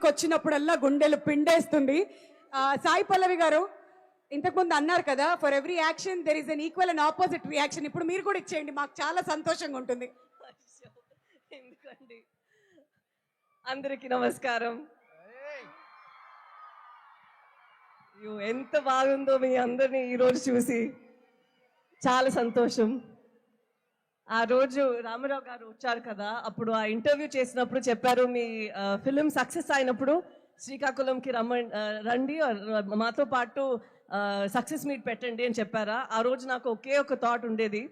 వచ్చినప్పుడల్లా గుండెలు పిండేస్తుంది. సాయి పల్లవి గారు ఇంతకుముందు అన్నారు కదా, for every action there is an equal and opposite reaction. ఇప్పుడు మీరు కూడా ఇచ్చేయండి, మాకు చాలా సంతోషంగా ఉంటుంది. ఎందుకండి. అందరికీ నమస్కారం. ఎంత బాగుందో మీ అందరినీ ఈరోజు చూసి చాలా సంతోషం. ఆ రోజు రామారావు గారు వచ్చారు కదా, అప్పుడు ఆ ఇంటర్వ్యూ చేసినప్పుడు చెప్పారు, మీ ఫిలిం సక్సెస్ అయినప్పుడు శ్రీకాకుళంకి రండి, మాతో పాటు సక్సెస్ మీట్ పెట్టండి అని చెప్పారా. ఆ రోజు నాకు ఒకే ఒక థాట్ ఉండేది,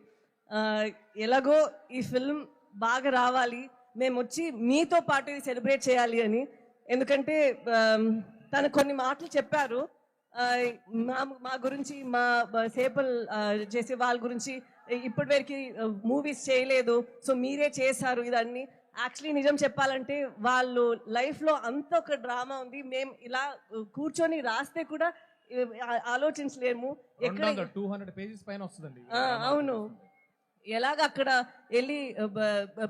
ఎలాగో ఈ ఫిల్మ్ బాగా రావాలి, మేము వచ్చి మీతో పాటు ఇది సెలబ్రేట్ చేయాలి అని. ఎందుకంటే తను కొన్ని మాటలు చెప్పారు మా గురించి, మా సేపల్ చేసే వాళ్ళ గురించి, ఇప్పటి వరకు మూవీస్ చేయలేదు, సో మీరే చేశారు ఇదన్నీ. యాక్చువల్లీ నిజం చెప్పాలంటే వాళ్ళు లైఫ్లో అంత ఒక డ్రామా ఉంది, మేము ఇలా కూర్చొని రాస్తే కూడా ఆలోచించలేము. ఎక్కడ 200 పేజెస్ పైన వస్తుందండి. అవును, ఎలాగ అక్కడ వెళ్ళి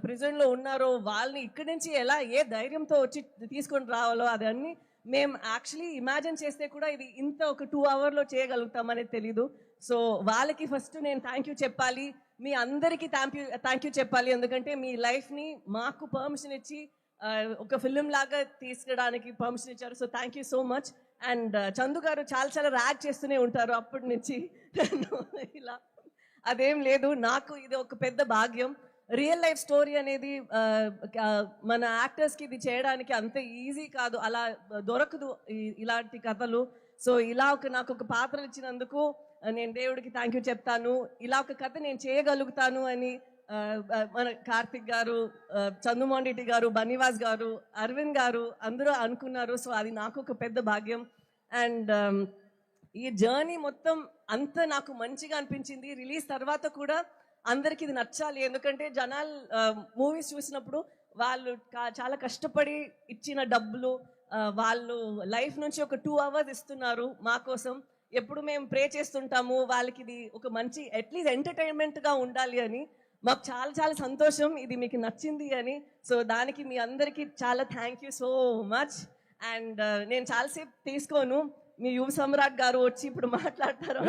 ప్రిజన్ లో ఉన్నారో వాళ్ళని ఇక్కడి నుంచి ఎలా ఏ ధైర్యంతో వచ్చి తీసుకొని రావాలో అదన్నీ మేము యాక్చువల్లీ ఇమాజిన్ చేస్తే కూడా ఇది ఇంత ఒక 2 అవర్లో చేయగలుగుతామనేది తెలీదు. సో వాళ్ళకి ఫస్ట్ నేను థ్యాంక్ యూ చెప్పాలి, మీ అందరికీ థ్యాంక్ యూ చెప్పాలి. ఎందుకంటే మీ లైఫ్ని మాకు పర్మిషన్ ఇచ్చి ఒక ఫిలిం లాగా తీసుకురావడానికి పర్మిషన్ ఇచ్చారు. So thank you so much. And Chandu గారు చాలా ర్యాక్ చేస్తూనే ఉంటారు అప్పటి నుంచి. ఇలా అదేం లేదు, నాకు ఇది ఒక పెద్ద భాగ్యం. రియల్ లైఫ్ స్టోరీ అనేది మన యాక్టర్స్కి ఇది చేయడానికి అంత ఈజీ కాదు, అలా దొరకదు ఇలాంటి కథలు. సో ఇలా నాకు ఒక పాత్ర ఇచ్చినందుకు నేను దేవుడికి థ్యాంక్ యూ చెప్తాను. ఇలా ఒక కథ నేను చేయగలుగుతాను అని మన కార్తిక్ గారు, చందుమోహన్ రెడ్డి గారు, బన్నీవాస్ గారు, అరవింద్ గారు అందరూ అనుకున్నారు. సో అది నాకు ఒక పెద్ద భాగ్యం. అండ్ ఈ జర్నీ మొత్తం అంత నాకు మంచిగా అనిపించింది. రిలీజ్ తర్వాత కూడా అందరికి ఇది నచ్చాలి, ఎందుకంటే జనాలు మూవీస్ చూసినప్పుడు వాళ్ళు చాలా కష్టపడి ఇచ్చిన డబ్బులు వాళ్ళు లైఫ్ నుంచి ఒక 2 అవర్స్ ఇస్తున్నారు మా కోసం. ఎప్పుడు మేము ప్రే చేస్తుంటాము వాళ్ళకి ఇది ఒక మంచి అట్లీస్ట్ ఎంటర్టైన్మెంట్గా ఉండాలి అని. మాకు చాలా సంతోషం ఇది మీకు నచ్చింది అని. సో దానికి మీ అందరికీ చాలా thank you so much. And నేను చాలాసేపు తీసుకోను, మీ యువ సమ్రాట్ గారు వచ్చి ఇప్పుడు మాట్లాడతారు.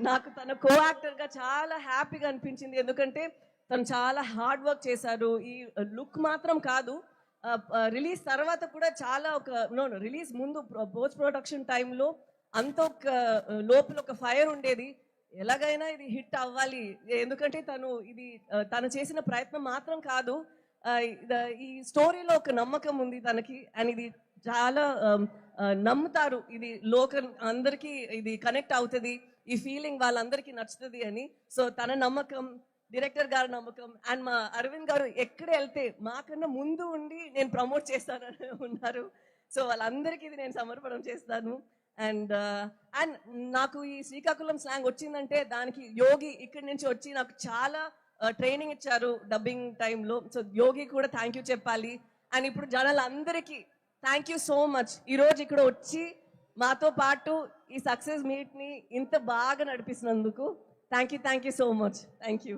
నాకు తన కో యాక్టర్గా చాలా హ్యాపీగా అనిపించింది, ఎందుకంటే తను చాలా హార్డ్ వర్క్ చేశారు. ఈ లుక్ మాత్రం కాదు, రిలీజ్ తర్వాత కూడా చాలా రిలీజ్ ముందు పోస్ట్ ప్రొడక్షన్ టైంలో అంత ఒక లోపల ఒక ఫైర్ ఉండేది, ఎలాగైనా ఇది హిట్ అవ్వాలి. ఎందుకంటే తను చేసిన ప్రయత్నం మాత్రం కాదు, ఈ స్టోరీలో ఒక నమ్మకం ఉంది తనకి. అండ్ ఇది చాలా నమ్ముతారు, ఇది లోకల్ అందరికీ ఇది కనెక్ట్ అవుతుంది, ఈ ఫీలింగ్ వాళ్ళందరికీ నచ్చుతుంది అని. సో తన నమ్మకం, డైరెక్టర్ గారి నమ్మకం, అండ్ మా అరవింద్ గారు ఎక్కడ వెళ్తే మాకన్నా ముందు ఉండి నేను ప్రమోట్ చేస్తానని ఉన్నారు. సో వాళ్ళందరికీ ఇది నేను సమర్పణం చేస్తాను. అండ్ నాకు ఈ శ్రీకాకుళం స్లాంగ్ వచ్చిందంటే దానికి యోగి ఇక్కడి నుంచి వచ్చి నాకు చాలా ట్రైనింగ్ ఇచ్చారు డబ్బింగ్ టైంలో. సో యోగి కూడా థ్యాంక్ యూ చెప్పాలి. అండ్ ఇప్పుడు జనాలందరికీ థ్యాంక్ యూ సో మచ్, ఈరోజు ఇక్కడ వచ్చి మాతో పాటు ఈ సక్సెస్ మీట్ని ఇంత బాగా నడిపిస్తున్నందుకు thank you so much. Thank you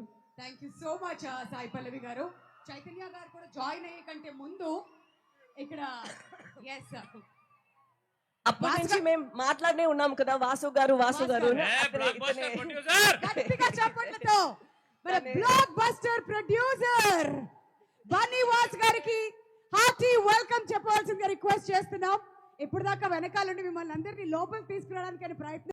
so much Sai Pallavi garu. Chaitanya గారు కూడా జాయిన్ అయ్యే కంటే ముందు ఇక్కడ అప్పటి నుంచి మేము మాట్లాడనే ఉన్నాం కదా, వాసు గారు చెప్పట్లతో మన బ్లాక్ బస్టర్ ప్రొడ్యూసర్ బన్నీవాస్ గారికి హార్టీ వెల్కమ్ చెప్పవలసిందిగా రిక్వెస్ట్ చేస్తున్నాం. ఇప్పుడు దాకా వెనకాలండి మిమ్మల్ని అందరినీ లోపలికి తీసుకురావడానికి ప్రయత్నం